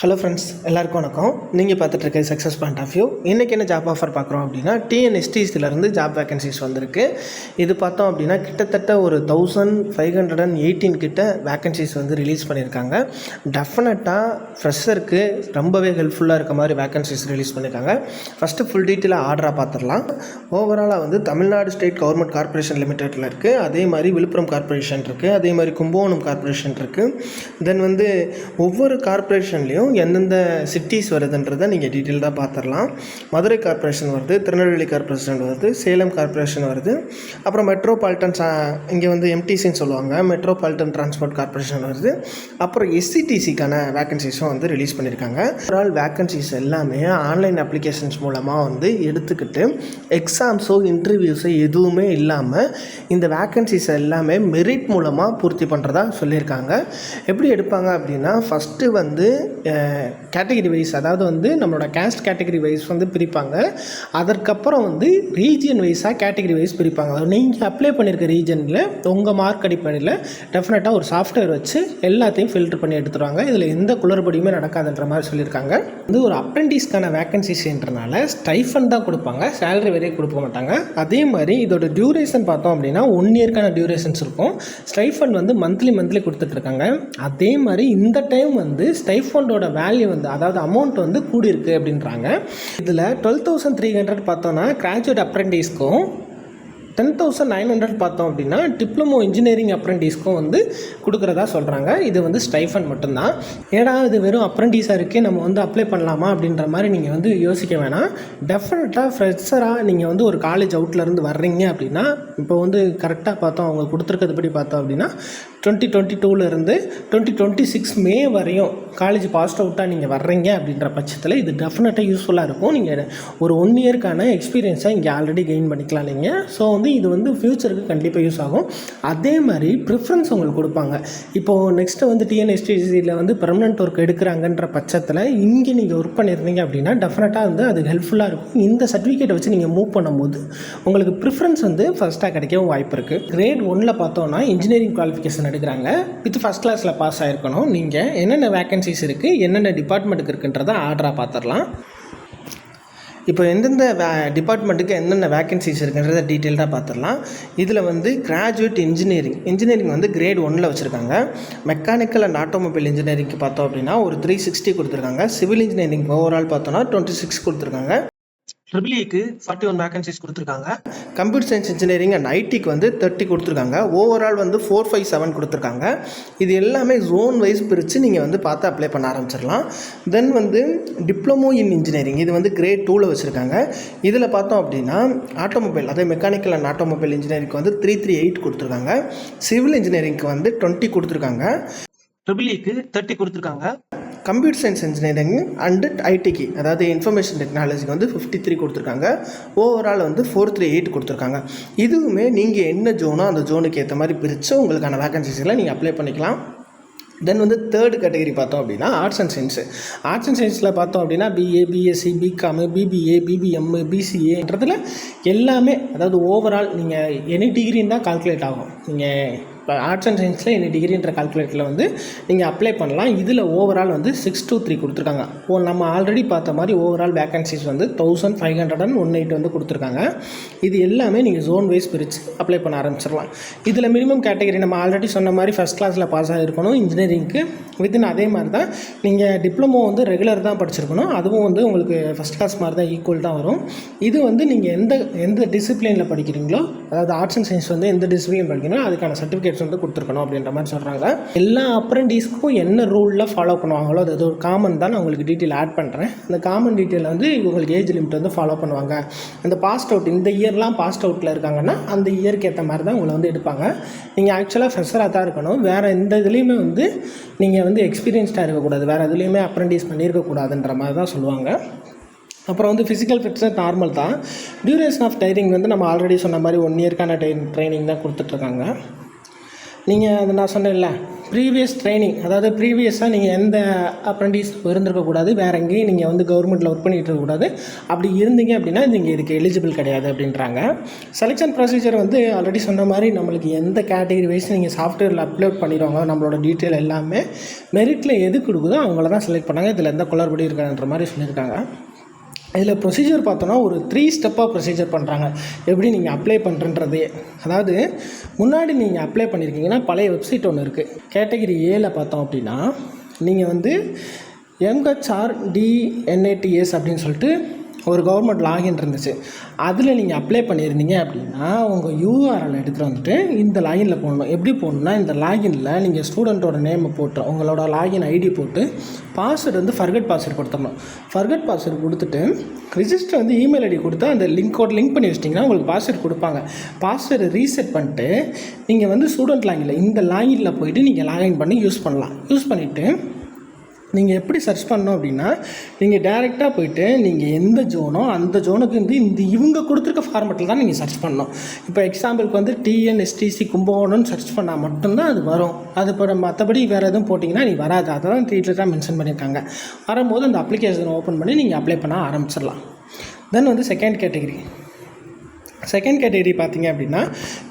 Hello friends, எல்லாருக்கும் வணக்கம். நீங்கள் பார்த்துட்டு இருக்க சக்ஸஸ் பாயிண்ட் ஆஃப் வியூ. இன்றைக்கி என்ன ஜாப் ஆஃபர் பார்க்குறோம் அப்படின்னா, டிஎன்எஸ்டிசிலேருந்து ஜாப் வேகன்சிஸ் வந்திருக்கு. இது பார்த்தோம் அப்படின்னா கிட்டத்தட்ட ஒரு 1518 கிட்ட வேகன்சிஸ் வந்து ரிலீஸ் பண்ணியிருக்காங்க. டெஃபினட்டாக ஃப்ரெஷருக்கு ரொம்பவே ஹெல்ப்ஃபுல்லாக இருக்க மாதிரி வேகன்சிஸ் ரிலீஸ் பண்ணியிருக்காங்க. ஃபஸ்ட்டு ஃபுல் டீட்டெயிலாக ஆர்டராக பார்த்துடலாம். ஓவராலாக வந்து தமிழ்நாடு ஸ்டேட் கவர்மெண்ட் கார்பரேஷன் லிமிடெட்டில் இருக்குது, அதே மாதிரி விழுப்புரம் கார்பரேஷன் இருக்குது, அதே மாதிரி கும்பகோணம் கார்பரேஷன் இருக்குது. தென் வந்து ஒவ்வொரு கார்பரேஷன்லேயும் எந்தெந்த சிட்டிஸ் வருதுன்றதை நீங்கள் டீட்டெயில்டாக பார்த்துடலாம். மதுரை கார்பரேஷன் வருது, திருநெல்வேலி கார்பரேஷன் வருது, சேலம் கார்பரேஷன் வருது, அப்புறம் மெட்ரோபாலிட்டன் இங்கே வந்து எம்டிசின்னு சொல்லுவாங்க, மெட்ரோபாலிட்டன் டிரான்ஸ்போர்ட் கார்பரேஷன் வருது. அப்புறம் எஸ்சிடிசிக்கான வேகன்சிஸும் வந்து ரிலீஸ் பண்ணியிருக்காங்க. ஓவரால் வேகன்சிஸ் எல்லாமே ஆன்லைன் அப்ளிகேஷன்ஸ் மூலமாக வந்து எடுத்துக்கிட்டு எக்ஸாம்ஸோ இன்டர்வியூஸோ எதுவுமே இல்லாமல் இந்த வேகன்சிஸ் எல்லாமே மெரிட் மூலமாக பூர்த்தி பண்ணுறதா சொல்லியிருக்காங்க. எப்படி எடுப்பாங்க அப்படின்னா, ஃபஸ்ட்டு வந்து கேட்டகரி வைஸ், அதாவது வந்து நம்மளோட கேஸ்ட் கேட்டகரி வைஸ் வந்து பிரிப்பாங்க. அதற்கப்புறம் வந்து ரீஜியன் வைஸாக கேட்டகரி வைஸ் பிரிப்பாங்க. நீங்கள் அப்ளை பண்ணியிருக்க ரீஜனில் உங்கள் மார்க் அடிப்படையில் டெஃபினட்டாக ஒரு சாஃப்ட்வேர் வச்சு எல்லாத்தையும் ஃபில்டர் பண்ணி எடுத்துருவாங்க. இதில் எந்த குளறுபடியுமே நடக்காதுன்ற மாதிரி சொல்லியிருக்காங்க. வந்து ஒரு அப்ரெண்டிஸ்க்கான வேகன்சிஸ்ன்றனால ஸ்டைஃபண்ட் தான் கொடுப்பாங்க, சேலரி வரையும் கொடுக்க மாட்டாங்க. அதே மாதிரி இதோட டியூரேஷன் பார்த்தோம் அப்படின்னா 1 இயர்க்கான டியூரேஷன்ஸ் இருக்கும். ஸ்டைஃபண்ட் வந்து மந்த்லி கொடுத்துட்ருக்காங்க. அதே மாதிரி இந்த டைம் வந்து ஸ்டைஃபண்டோட வேல்யூ வந்து, அதாவது அமௌண்ட் வந்து கூடியிருக்கு அப்படின்றாங்க. இதில் 12,300 பார்த்தோன்னா கிராஜுவேட் அப்ரெண்டிஸ்க்கும், 10,900 பார்த்தோம் அப்படின்னா டிப்ளமோ இன்ஜினியரிங் அப்ரெண்டிஸ்க்கும் வந்து கொடுக்குறதா சொல்கிறாங்க. இது வந்து ஸ்டைஃபண்ட் மட்டும்தான். ஏடா இது வெறும் அப்ரெண்டிஸாக இருக்கே, நம்ம வந்து அப்ளை பண்ணலாமா அப்படின்ற மாதிரி நீங்கள் வந்து யோசிக்க வேணாம். டெஃபினட்டாக ஃப்ரெஷராக நீங்கள் வந்து ஒரு காலேஜ் அவுட்லேருந்து வர்றீங்க அப்படின்னா, இப்போ வந்து கரெக்டாக பார்த்தோம், அவங்க கொடுத்துருக்கிறது படி பார்த்தோம் அப்படின்னா 2022 2026 மே வரையும் காலேஜ் பாஸ் அவுட்டாக நீங்கள் வர்றீங்க அப்படின்ற பட்சத்தில் இது டெஃபினட்டாக யூஸ்ஃபுல்லாக இருக்கும். நீங்கள் ஒரு 1 இயர்க்கான எக்ஸ்பீரியன்ஸாக இங்கே ஆல்ரெடி கெயின் பண்ணிக்கலாம் நீங்கள். ஸோ வந்து இது வந்து ஃப்யூச்சருக்கு கண்டிப்பாக யூஸ் ஆகும். அதே மாதிரி ப்ரிஃபரன்ஸ் உங்களுக்கு கொடுப்பாங்க. இப்போது நெக்ஸ்ட்டு வந்து டிஎன்எஸ்டிசியில் வந்து பெர்மனெண்ட் ஒர்க் எடுக்கிறாங்கன்ற பட்சத்தில் இங்கே நீங்கள் ஒர்க் பண்ணியிருந்தீங்க அப்படின்னா டெஃபினட்டாக வந்து அது ஹெல்ப்ஃபுல்லாக இருக்கும். இந்த சர்டிஃபிகேட்டை வச்சு நீங்கள் மூவ் பண்ணும்போது உங்களுக்கு ப்ரிஃபரன்ஸ் வந்து ஃபஸ்ட்டாக கிடைக்கவும் வாய்ப்பு இருக்குது. கிரேட் 1ல் பார்த்தோன்னா இன்ஜினியரிங் குவாலிஃபிகேஷன் எடுக்கிறாங்க. வித் ஃபஸ்ட் கிளாஸில் பாஸ் ஆகிருக்கணும். நீங்கள் என்னென்ன வேகன்சிஸ் இருக்குது, என்னென்ன டிபார்ட்மெண்ட்டுக்கு இருக்குன்றதை ஆர்டராக பார்த்துடலாம். இப்போ எந்தெந்த டிபார்ட்மெண்ட்டுக்கு என்னென்ன வேகன்சிஸ் இருக்குன்றதை டீட்டெயில்டாக பார்த்துடலாம். இதில் வந்து கிராஜுவேட் இன்ஜினியரிங் வந்து கிரேட் 1ல் வச்சுருக்காங்க. மெக்கானிக்கல் அண்ட் ஆட்டோமொபைல் இன்ஜினியரிங்க்கு பார்த்தோம் அப்படின்னா ஒரு 360 கொடுத்துருக்காங்க. சிவில் இன்ஜினியரிங் ஓவரால் பார்த்தோன்னா 26 கொடுத்துருக்காங்க. ட்ரிபிள்இக்கு 41 வேகன்சிஸ் கொடுத்துருக்காங்க. கம்ப்யூட்டர் சயின்ஸ் இன்ஜினியரிங் அண்ட் ஐடிக்கு வந்து 30 கொடுத்துருக்காங்க. ஓவரால் வந்து 457 கொடுத்துருக்காங்க. இது எல்லாமே ஜோன் வைஸ் பிரித்து நீங்கள் வந்து பார்த்து அப்ளை பண்ண ஆரம்பிச்சிடலாம். தென் வந்து டிப்ளமோ இன் இன்ஜினியரிங் இது வந்து கிரேட் 2ல் வச்சுருக்காங்க. இதில் பார்த்தோம் அப்படின்னா ஆட்டோமொபைல், அதே மெக்கானிக்கல் அண்ட் ஆட்டோமொபைல் இன்ஜினியரிங்க்கு வந்து 338 கொடுத்துருக்காங்க. சிவில் இன்ஜினியரிங்க்கு வந்து 20 கொடுத்துருக்காங்க. ட்ரிபிள்இக்கு 30 கொடுத்துருக்காங்க. கம்ப்யூட்டர் சயின்ஸ் இன்ஜினியரிங் அண்டு ஐடிக்கு, அதாவது இன்ஃபர்மேஷன் டெக்னாலஜிக்கு வந்து 53 கொடுத்துருக்காங்க. ஓவரால் வந்து 438 கொடுத்துருக்காங்க. இதுவுமே நீங்கள் என்ன ஜோனோ அந்த ஜோனுக்கு ஏற்ற மாதிரி பிரித்து உங்களுக்கான வேகன்சிஸில் நீங்கள் அப்ளை பண்ணிக்கலாம். தென் வந்து தேர்டு கேட்டகரி பார்த்தோம் அப்படின்னா ஆர்ட்ஸ் அண்ட் சயின்ஸில் பார்த்தோம் அப்படின்னா BA, BSc, BCom, BBA, BBM, பிசிஏன்றதில் எல்லாமே, அதாவது ஓவரால் நீங்கள் எனி டிகிரின்னு தான் கால்குலேட் ஆகும். நீங்கள் இப்போ ஆர்ட்ஸ் அண்ட் சயின்ஸில் எனி டிகிரின்ற கால்குலேட்டில் வந்து நீங்கள் அப்ளை பண்ணலாம். இதில் ஓவரால் வந்து 623 கொடுத்துருக்காங்க. நம்ம ஆல்ரெடி பார்த்த மாதிரி ஓவரால் வேகன்சிஸ் வந்து 1518 வந்து கொடுத்துருக்காங்க. இது எல்லாமே நீங்கள் ஜோன் வைஸ் பிரித்து அப்ளை பண்ண ஆரம்பிச்சிடலாம். இதில் மினிமம் கேட்டகரி நம்ம ஆல்ரெடி சொன்ன மாதிரி ஃபஸ்ட் கிளாஸில் பாஸ் ஆகிருக்கணும் இன்ஜினியரிங்க்கு. வித்தின் அதே மாதிரி தான் நீங்கள் டிப்ளமோ வந்து ரெகுலர் தான் படிச்சிருக்கணும். அதுவும் வந்து உங்களுக்கு ஃபஸ்ட் கிளாஸ் மாதிரி தான் ஈக்குவல் தான் வரும். இது வந்து நீங்கள் எந்த டிசிப்ளினில் படிக்கிறீங்களோ, அதாவது ஆர்ட்ஸ் அண்ட் சயின்ஸ் வந்து எந்த டிசிப்ளின் படிக்கிறீங்களோ அதுக்கான சர்டிஃபிகேட்ஸ் வந்து கொடுத்துருக்கணும் அப்படின்ற மாதிரி சொல்கிறாங்க. எல்லா அப்ரெண்டிஸ்க்கும் என்ன ரூலில் ஃபாலோ பண்ணுவாங்களோ அது ஒரு காமன் தான். நான் உங்களுக்கு டீட்டெயில் ஆட் பண்ணுறேன். அந்த காமன் டீட்டெயில் வந்து உங்களுக்கு ஏஜ் லிமிட் வந்து ஃபாலோ பண்ணுவாங்க. அந்த பாஸ்ட் அவுட், இந்த இயர்லாம் பாஸ்ட் அவுட்டில் இருக்காங்கன்னா அந்த இயருக்கு ஏற்ற மாதிரி தான் உங்களை வந்து எடுப்பாங்க. நீங்கள் ஆக்சுவலாக ஃப்ரெஷராக தான் இருக்கணும். வேறு எந்த இதுலேயுமே வந்து நீங்கள் வந்து எக்ஸ்பீரியன்ஸ்டாக இருக்கக்கூடாது, வேறு எதுலேயுமே அப்ரெண்டிஸ் பண்ணியிருக்கக்கூடாதுன்ற மாதிரி தான் சொல்லுவாங்க. அப்புறம் வந்து ஃபிசிக்கல் ஃபிட்னஸ் நார்மல் தான். டியூரேஷன் ஆஃப் ட்ரைனிங் வந்து நம்ம ஆல்ரெடி சொன்ன மாதிரி 1 இயர்க்கான ட்ரைனிங் தான் கொடுத்துட்ருக்காங்க. நீங்கள் அதை நான் சொன்னேன்ல ப்ரீவியஸ் ட்ரைனிங், அதாவது ப்ரீவியஸாக நீங்கள் எந்த அப்ரெண்டிஸ் இருந்திருக்கக்கூடாது, வேறு எங்கேயும் நீங்கள் வந்து கவர்மெண்ட்டில் ஒர்க் பண்ணிகிட்டு இருக்கக்கூடாது. அப்படி இருந்தீங்க அப்படின்னா நீங்கள் இதுக்கு எலிஜிபிள் கிடையாது அப்படின்றாங்க. செலெக்ஷன் ப்ரொசீஜர் வந்து ஆல்ரெடி சொன்ன மாதிரி நம்மளுக்கு எந்த கேட்டகரி வைஸ் நீங்கள் சாஃப்ட்வேரில் அப்லோட் பண்ணிடுவாங்க. நம்மளோட டீட்டெயில் எல்லாமே மெரிட்டில் எது கொடுக்குதோ அவங்கள தான் செலக்ட் பண்ணாங்க. இதில் எந்த குளறுபடி இருக்காதுன்ற மாதிரி சொல்லியிருக்காங்க. இதில் ப்ரொசீஜர் பார்த்தோன்னா ஒரு 3 ஸ்டெப்பாக ப்ரொசீஜர் பண்ணுறாங்க. எப்படி நீங்கள் அப்ளை பண்ணுறன்றதே, அதாவது முன்னாடி நீங்கள் அப்ளை பண்ணியிருக்கீங்கன்னா பழைய வெப்சைட் ஒன்று இருக்குது. கேட்டகிரி ஏல பார்த்தோம் அப்படின்னா நீங்கள் வந்து MHRDNATS அப்படின்னு சொல்லிட்டு ஒரு கவர்மெண்ட் லாகின் இருந்துச்சு. அதில் நீங்கள் அப்ளை பண்ணியிருந்தீங்க அப்படின்னா உங்கள் URL எடுத்துகிட்டு வந்துட்டு இந்த லாகினில் போடணும். எப்படி போடணுன்னா, இந்த லாகினில் நீங்கள் ஸ்டூடெண்ட்டோட நேமை போட்டு உங்களோட லாகின் ஐடி போட்டு பாஸ்வேர்டு வந்து ஃபர்கட் பாஸ்வேர்டு கொடுத்துடணும். ஃபர்கட் பாஸ்வேர்டு கொடுத்துட்டு ரிஜிஸ்டர் வந்து இமெயில் ஐடி கொடுத்தா அந்த லிங்க் பண்ணி வச்சிட்டிங்கன்னா உங்களுக்கு பாஸ்வேர்டு கொடுப்பாங்க. பாஸ்வேர்டு ரீசெட் பண்ணிட்டு நீங்கள் வந்து ஸ்டூடெண்ட் லாகினில் இந்த லாகினில் போய்ட்டு நீங்கள் லாகின் பண்ணி யூஸ் பண்ணலாம். யூஸ் பண்ணிவிட்டு நீங்கள் எப்படி சர்ச் பண்ணணும் அப்படின்னா, நீங்கள் டேரெக்டாக போய்ட்டு நீங்கள் எந்த ஜோனோ அந்த ஜோனுக்கு வந்து இவங்க கொடுத்துருக்க ஃபார்மெட்டில் தான் நீங்கள் சர்ச் பண்ணணும். இப்போ எக்ஸாம்பிளுக்கு வந்து TNSTC கும்பகோணம்னு சர்ச் பண்ணால் மட்டும்தான் அது வரும். அது இப்போ மற்றபடி வேறு எதுவும் போட்டிங்கன்னா நீ வராது. அதை தான் டீட்டெயில் தான் மென்ஷன் பண்ணியிருக்காங்க. வரும்போது அந்த அப்ளிகேஷனை ஓப்பன் பண்ணி நீங்கள் அப்ளை பண்ண ஆரம்பிச்சிடலாம். தென் வந்து செகண்ட் கேட்டகரி பார்த்தீங்க அப்படின்னா,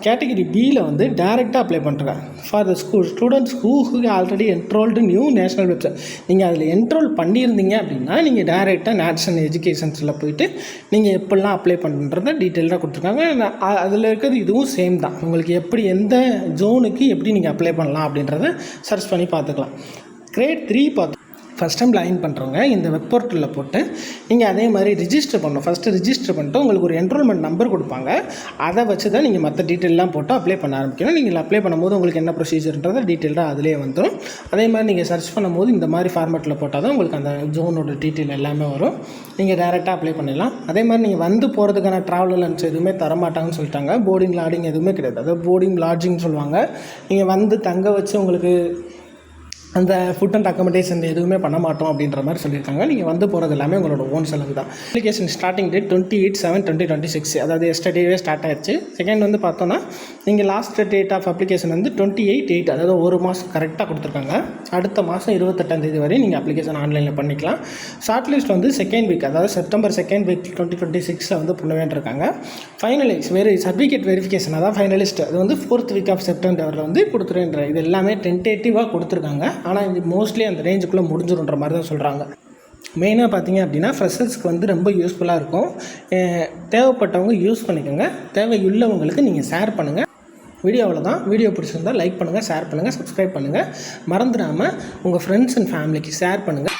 கேட்டகரி பியில் வந்து டேரெக்டாக அப்ளை பண்ணுறாங்க. For the students who already enrolled new national website. நீங்கள் அதில் என்ரோல் பண்ணியிருந்தீங்க அப்படின்னா நீங்கள் டேரெக்டாக நேஷனல் எஜுகேஷன்ஸில் போய்ட்டு நீங்கள் எப்படிலாம் அப்ளை பண்ணுறத டீட்டெயிலாக கொடுத்துருக்காங்க. அதில் இருக்கிறது இதுவும் சேம் தான். உங்களுக்கு எப்படி எந்த ஜோனுக்கு எப்படி நீங்கள் அப்ளை பண்ணலாம் அப்படின்றத சர்ச் பண்ணி பார்த்துக்கலாம். கிரேட் 3 பார்த்து ஃபஸ்ட் டைம் லாகின் பண்ணுறவங்க இந்த வெப் போர்ட்டலில் போட்டு நீங்கள் அதே மாதிரி ரிஜிஸ்டர் பண்ணணும். ஃபஸ்ட்டு ரிஜிஸ்டர் பண்ணிட்டு உங்களுக்கு ஒரு என்ரோல்மெண்ட் நம்பர் கொடுப்பாங்க. அதை வச்சு தான் நீங்கள் மற்ற டீட்டெயிலாம் போட்டு அப்ளை பண்ண ஆரம்பிக்கணும். நீங்கள் அப்ளை பண்ணும்போது உங்களுக்கு என்ன ப்ரொசீஜர்ன்றதை டீட்டெயிலாக அதிலே வந்துடும். அதே மாதிரி நீங்கள் சர்ச் பண்ணும்போது இந்த மாதிரி ஃபார்மேட்டில் போட்டால் தான் உங்களுக்கு அந்த ஜோனோட டீட்டெயில் எல்லாமே வரும். நீங்கள் டேரெக்டாக அப்ளை பண்ணிடலாம். அதே மாதிரி நீங்கள் வந்து போகிறதுக்கான ட்ராவல் லன்ச் எதுவுமே தரமாட்டாங்கன்னு சொல்லிட்டாங்க. போர்டிங் லாடிங் எதுவுமே கிடையாது. அதாவது போர்டிங் லாட்ஜிங்னு சொல்லுவாங்க. நீங்கள் வந்து தங்க வச்சு உங்களுக்கு அந்த ஃபுட் அண்ட் அக்கமடேஷன் எதுவுமே பண்ண மாட்டோம் அப்படின்ற மாதிரி சொல்லியிருக்காங்க. நீங்கள் வந்து போகிறது எல்லாமே உங்களோட ஓன் செலவு தான். அப்ளிகேஷன் ஸ்டார்டிங் டேட் 28/7/2026, அதாவது எஸ்டர்டேவே ஸ்டார்ட் ஆயிடுச்சு. செகண்ட் வந்து பார்த்தோன்னா நீங்கள் லாஸ்ட் டேட் ஆஃப் அப்ளிகேஷன் வந்து 28/8, அதாவது ஒரு மாதம் கரெக்டாக கொடுத்துருக்காங்க. அடுத்த மாதம் 28ஆம் தேதி வரை நீங்கள் அப்ளிகேஷன் ஆன்லைனில் பண்ணிக்கலாம். ஷார்ட் லிஸ்ட் வந்து செகண்ட் வீக், அதாவது செப்டம்பர் 2nd வீக் 2026 வந்து பண்ண வேண்டியிருக்காங்க. ஃபைனலிஸ்ட் சர்டிஃபிகேட் வெரிஃபிகேஷன், அதாவது ஃபைனலிஸ்ட் அது வந்து 4th வீக் ஆஃப் செப்டம்பரில் வந்து கொடுத்துருன்ற. இது எல்லாமே டென்டேட்டிவாக கொடுத்துருக்காங்க. ஆனால் இது மோஸ்ட்லி அந்த ரேஞ்சுக்குள்ளே முடிஞ்சிடும்ன்ற மாதிரி தான் சொல்கிறாங்க. மெயினாக பார்த்தீங்க அப்படின்னா ஃப்ரெஷர்ஸ்க்கு வந்து ரொம்ப யூஸ்ஃபுல்லாக இருக்கும். தேவைப்பட்டவங்க யூஸ் பண்ணிக்கோங்க. தேவையுள்ளவங்களுக்கு நீங்கள் ஷேர் பண்ணுங்கள். வீடியோவில் தான். வீடியோ பிடிச்சிருந்தால் லைக் பண்ணுங்கள், ஷேர் பண்ணுங்கள், சப்ஸ்கிரைப் பண்ணுங்கள். மறந்துடாமல் உங்கள் ஃப்ரெண்ட்ஸ் அண்ட் ஃபேமிலிக்கு ஷேர் பண்ணுங்கள்.